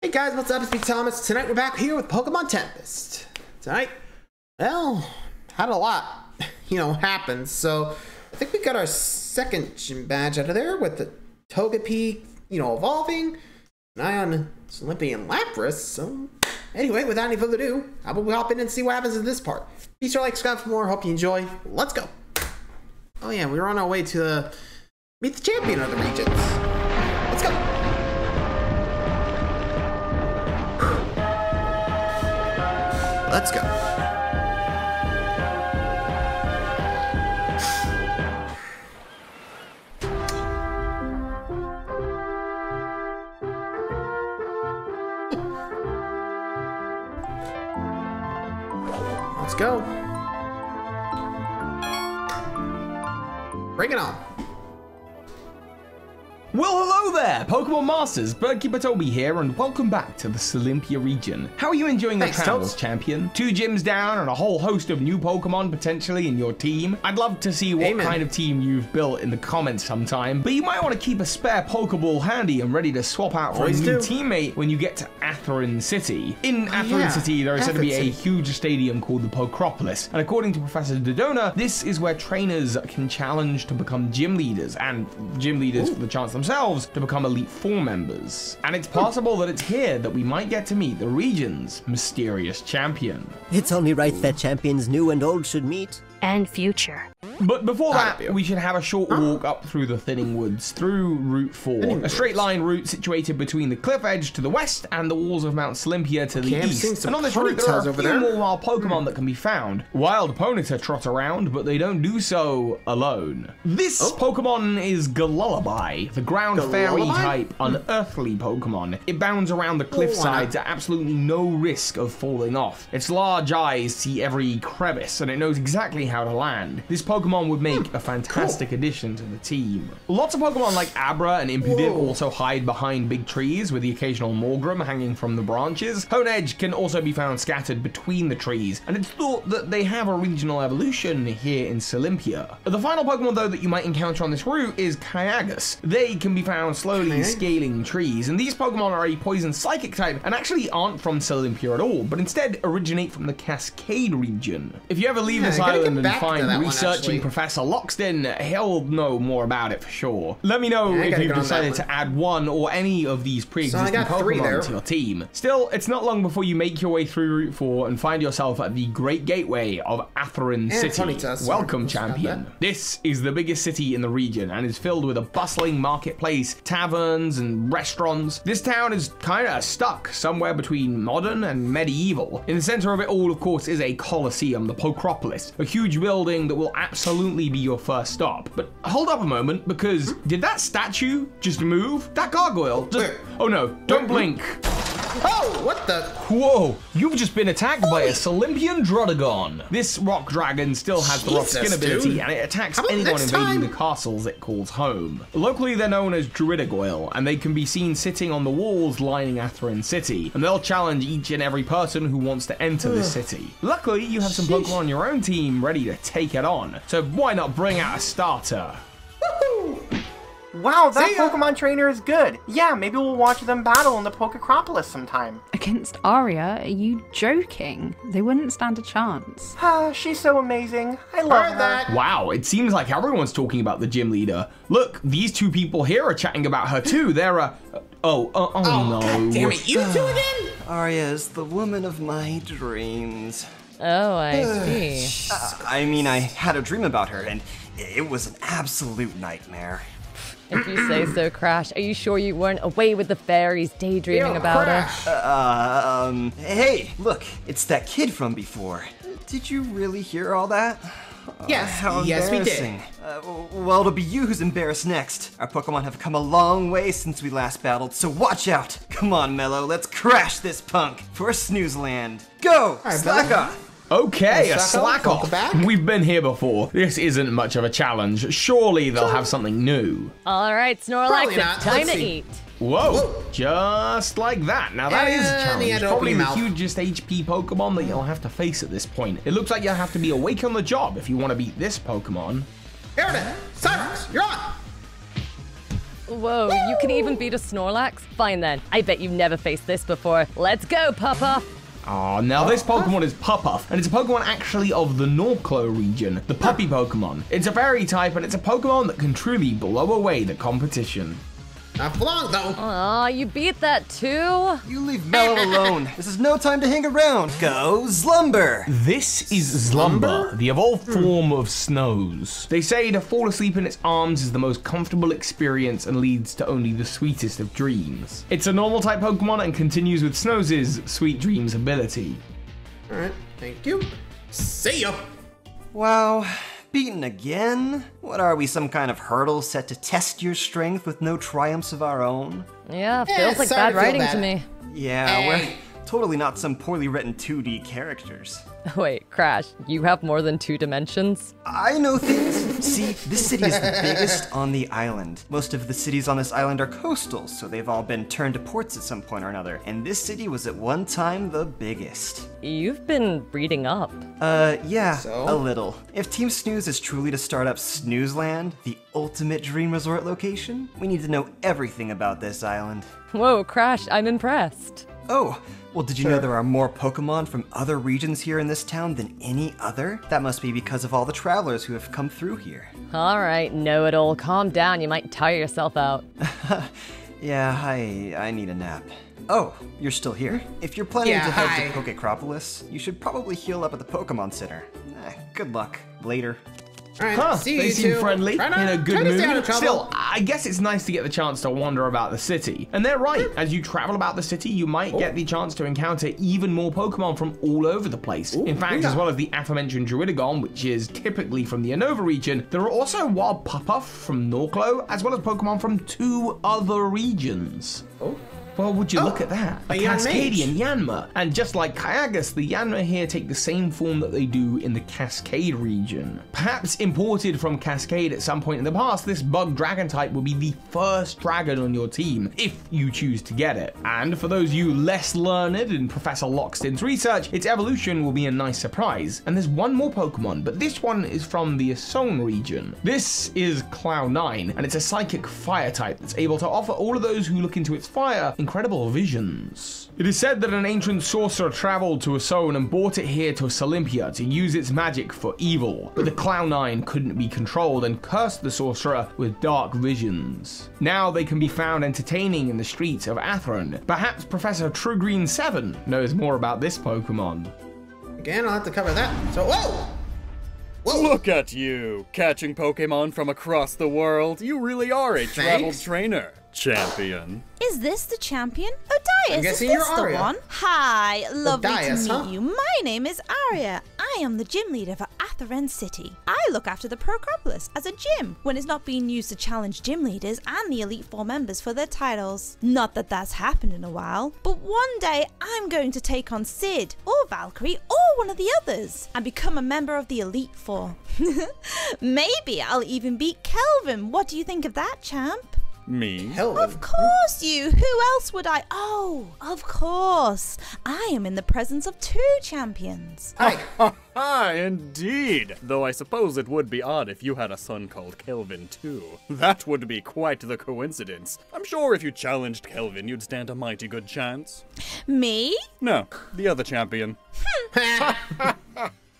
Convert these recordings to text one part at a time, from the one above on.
Hey guys, what's up? It's me, Thomas. Tonight we're back here with Pokémon Tempest. Tonight, well, had a lot, happen. So I think we got our second gym badge out of there with the Togepi, evolving. An eye on Solympia and Lapras. So anyway, without any further ado, how about we hop in and see what happens in this part? Be sure to like, subscribe for more. Hope you enjoy. Let's go. Oh yeah, we were on our way to meet the champion of the regions. Let's go. Let's go. Let's go. Bring it on. Well, hello there, Pokemon Masters, Birdkeeper Toby here, and welcome back to the Solympia region. How are you enjoying the travels, champion? 2 gyms down and a whole host of new Pokemon potentially in your team. I'd love to see what kind of team you've built in the comments sometime, but you might want to keep a spare Pokeball handy and ready to swap out for a new teammate when you get to Atherin City. In Atherin City, there is said to be a huge stadium called the Pokropolis, and according to Professor Dodona, this is where trainers can challenge to become gym leaders, and gym leaders for the chance themselves to become Elite Four members. And it's possible that it's here that we might get to meet the region's mysterious champion. It's only right that champions new and old should meet. And future. But before that, we should have a short walk up through the thinning woods, through Route 4. A straight line route situated between the cliff edge to the west and the walls of Mount Solympia to the east. And on this route, there are a few more wild Pokemon that can be found. Wild Ponyta trot around, but they don't do so alone. This Pokemon is Galullaby, the ground fairy type unearthly Pokemon. It bounds around the cliff sides at absolutely no risk of falling off. Its large eyes see every crevice, and it knows exactly how to land. This Pokemon would make a fantastic addition to the team. Lots of Pokemon like Abra and Impudent also hide behind big trees, with the occasional Morgrem hanging from the branches. Honedge can also be found scattered between the trees, and it's thought that they have a regional evolution here in Solympia. The final Pokemon, though, that you might encounter on this route is Kyagus. They can be found slowly scaling trees, and these Pokemon are a poison psychic type and actually aren't from Solympia at all, but instead originate from the Cascade region. If you ever leave this island and find researching Professor Loxton, he'll know more about it for sure. Let me know if you've decided to add one or any of these pre-existing Pokemon to your team. Still, it's not long before you make your way through Route 4 and find yourself at the Great Gateway of Atherin City. Welcome, champion. This is the biggest city in the region and is filled with a bustling marketplace, taverns, and restaurants. This town is kinda stuck somewhere between modern and medieval. In the center of it all, of course, is a Colosseum, the Pokropolis, a huge building that will absolutely be your first stop. But hold up a moment, because did that statue just move? That gargoyle just... Oh no, don't blink. Oh, what the? Whoa, you've just been attacked by a Solympian Drodagon. This rock dragon still has the rough skin ability, and it attacks anyone invading the castles it calls home. Locally, they're known as Druidigoyle, and they can be seen sitting on the walls lining Atherin City, and they'll challenge each and every person who wants to enter the city. Luckily, you have some Pokemon on your own team ready to take it on, so why not bring out a starter? Wow, that Pokemon trainer is good. Yeah, maybe we'll watch them battle in the Pokecropolis sometime. Against Aria? Are you joking? They wouldn't stand a chance. She's so amazing. I love her. Wow, it seems like everyone's talking about the gym leader. Look, these two people here are chatting about her too. They're no. God damn it, you two again? Aria is the woman of my dreams. Oh, I see. I mean, I had a dream about her, and it was an absolute nightmare. If you say so, Crash. Are you sure you weren't away with the fairies daydreaming about her? Hey, look, it's that kid from before. Did you really hear all that? Yes, we did. Well, it'll be you who's embarrassed next. Our Pokemon have come a long way since we last battled, so watch out. Come on, Mello, let's crash this punk for Snooze Land. Go, slack off. Okay, a slack off. We've been here before. This isn't much of a challenge. Surely they'll have something new. All right, Snorlax, it's time to eat. Whoa, just like that. Now that is a challenge. Probably the hugest HP Pokemon that you'll have to face at this point. It looks like you'll have to be awake on the job if you want to beat this Pokemon. Here it is. Cyrax, you're on. Whoa, you can even beat a Snorlax? Fine then. I bet you've never faced this before. Let's go, Papa. Oh, now this Pokemon is Puppuff, and it's a Pokemon actually of the Norclo region, the puppy Pokemon. It's a fairy type, and it's a Pokemon that can truly blow away the competition. Not for long, though. Aw, you beat that too? You leave Mellow alone. This is no time to hang around. Go Slumber. This is Slumber, the evolved form of Snows. They say to fall asleep in its arms is the most comfortable experience and leads to only the sweetest of dreams. It's a normal type Pokemon and continues with Snows' Sweet Dreams ability. Alright, thank you. See ya. Wow. Beaten again? What are we, some kind of hurdle set to test your strength with no triumphs of our own? Yeah, feels like bad writing to me. Yeah, we're totally not some poorly written 2D characters. Wait, Crash, you have more than 2 dimensions? I know things. See, this city is the biggest on the island. Most of the cities on this island are coastal, so they've all been turned to ports at some point or another. And this city was at one time the biggest. You've been reading up. Yeah, So? a little. If Team Snooze is truly to start up Snoozeland, the ultimate dream resort location, we need to know everything about this island. Whoa, Crash, I'm impressed. Oh, well, did you know there are more Pokemon from other regions here in this town than any other? That must be because of all the travelers who have come through here. All right, know-it-all, calm down. You might tire yourself out. Yeah, I need a nap. Oh, you're still here? If you're planning to head to Pokécropolis, you should probably heal up at the Pokemon Center. Good luck. Later. Alright, see they you seem two. friendly, in a good try to stay out mood. of trouble. Still, I guess it's nice to get the chance to wander about the city. And they're right, as you travel about the city, you might get the chance to encounter even more Pokemon from all over the place. In fact, as well as the aforementioned Druidigon, which is typically from the Unova region, there are also wild Puppuff from Norclo, as well as Pokemon from 2 other regions. Well, would you look at that? A Cascadian Yanma. And just like Kyagus, the Yanma here take the same form that they do in the Cascade region. Perhaps imported from Cascade at some point in the past, this bug dragon type will be the first dragon on your team, if you choose to get it. And for those of you less learned in Professor Lockston's research, its evolution will be a nice surprise. And there's one more Pokemon, but this one is from the Asong region. This is Cloud9, and it's a psychic fire type that's able to offer all of those who look into its fire incredible visions. It is said that an ancient sorcerer traveled to Asone and brought it here to Solympia to use its magic for evil, but the Cloud9 couldn't be controlled and cursed the sorcerer with dark visions. Now they can be found entertaining in the streets of Atheron. Perhaps Professor TrueGreen7 knows more about this Pokemon. Again, I'll have to cover that. So, whoa! Look at you, catching Pokemon from across the world. You really are a traveled trainer, champion. Is this the champion? Odias, is guessing this you're the Aria. one? Hi, lovely Odias, to huh? meet you. My name is Aria. I am the gym leader for Atheron City. I look after the Procropolis as a gym when it's not being used to challenge gym leaders and the Elite Four members for their titles. Not that that's happened in a while, but one day I'm going to take on Sid or Valkyrie or one of the others and become a member of the Elite Four. Maybe I'll even beat Kelvin. What do you think of that, champ? Me? Of course you! Who else would I? Oh, of course. I am in the presence of 2 champions. Ah, indeed. Though I suppose it would be odd if you had a son called Kelvin too. That would be quite the coincidence. I'm sure if you challenged Kelvin, you'd stand a mighty good chance. Me? No, the other champion.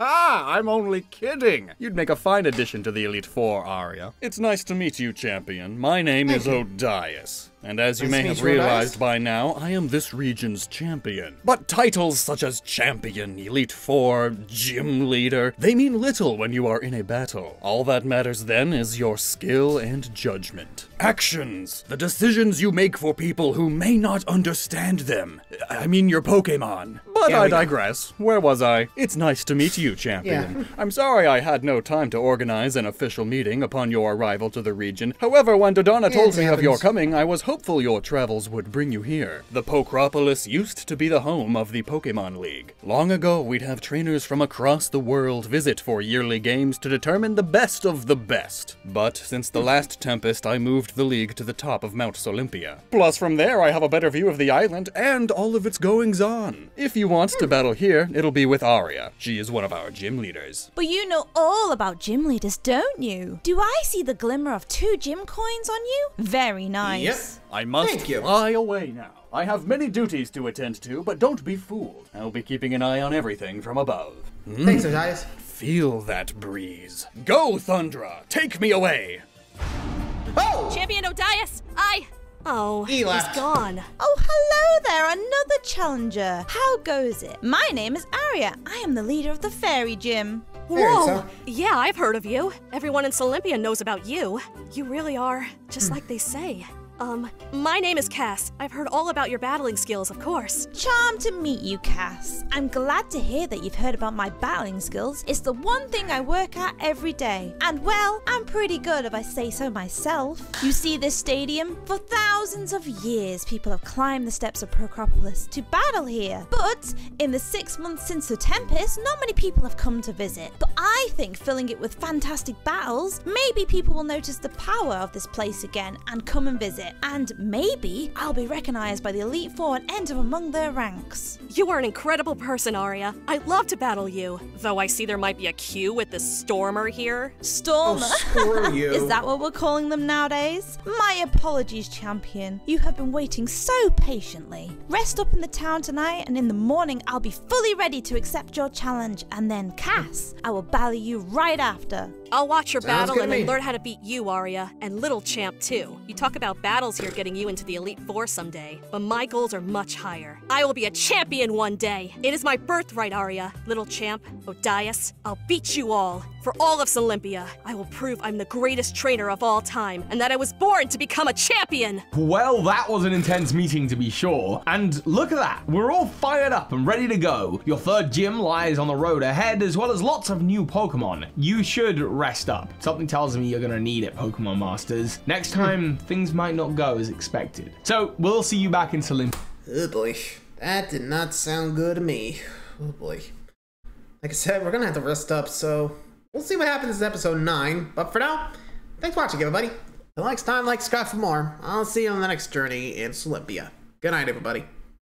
I'm only kidding. You'd make a fine addition to the Elite Four, Aria. It's nice to meet you, champion. My name is Odias. And as you may have realized by now, I am this region's champion. But titles such as champion, Elite Four, gym leader, they mean little when you are in a battle. All that matters then is your skill and judgment. Actions, the decisions you make for people who may not understand them. I mean your Pokémon. But I digress. Where was I? It's nice to meet you, champion. I'm sorry I had no time to organize an official meeting upon your arrival to the region. However, when Dodonna told me of your coming, I was hopeful your travels would bring you here. The Pokropolis used to be the home of the Pokémon League. Long ago, we'd have trainers from across the world visit for yearly games to determine the best of the best. But since the last Tempest, I moved the league to the top of Mount Solympia. Plus, from there, I have a better view of the island and all of its goings-on. If you wants to battle here, it'll be with Aria. She is one of our gym leaders. But you know all about gym leaders, don't you? Do I see the glimmer of 2 gym coins on you? Very nice. Yep. I must fly away now. I have many duties to attend to, but don't be fooled. I'll be keeping an eye on everything from above. Thanks, Odias. Feel that breeze. Go, Thundra! Take me away! Oh! Champion Odias, Oh, he's gone. Oh, hello there, another challenger. How goes it? My name is Aria. I am the leader of the fairy gym. Whoa! Yeah, I've heard of you. Everyone in Solympia knows about you. You really are just like they say. My name is Cass. I've heard all about your battling skills, of course. Charmed to meet you, Cass. I'm glad to hear that you've heard about my battling skills. It's the one thing I work at every day. And well, I'm pretty good if I say so myself. You see this stadium? For thousands of years, people have climbed the steps of Procropolis to battle here. But in the 6 months since the Tempest, not many people have come to visit. But I think filling it with fantastic battles, maybe people will notice the power of this place again and come and visit. And maybe I'll be recognized by the Elite Four and enter among their ranks. You are an incredible person, Aria. I'd love to battle you, though I see there might be a queue with the Stormer here. Stormer? Oh, screw you. Is that what we're calling them nowadays? My apologies, champion. You have been waiting so patiently. Rest up in the town tonight, and in the morning I'll be fully ready to accept your challenge. And then, Cass, I will battle you right after. I'll watch your battle and then learn how to beat you, Aria, and Little Champ too. You talk about battles here getting you into the Elite Four someday, but my goals are much higher. I will be a champion one day. It is my birthright, Aria. Little Champ, Odias, I'll beat you all. For all of Solympia, I will prove I'm the greatest trainer of all time, and that I was born to become a champion. Well, that was an intense meeting to be sure. And look at that, we're all fired up and ready to go. Your 3rd gym lies on the road ahead, as well as lots of new Pokemon. You should rest up. Something tells me you're gonna need it, Pokemon Masters. Next time, things might not go as expected. So, we'll see you back in Solympia. Oh boy, that did not sound good to me. Oh boy. Like I said, we're gonna have to rest up, so we'll see what happens in episode 9. But for now, thanks for watching, everybody. Till next time, like, subscribe for more. I'll see you on the next journey in Solympia. Good night, everybody.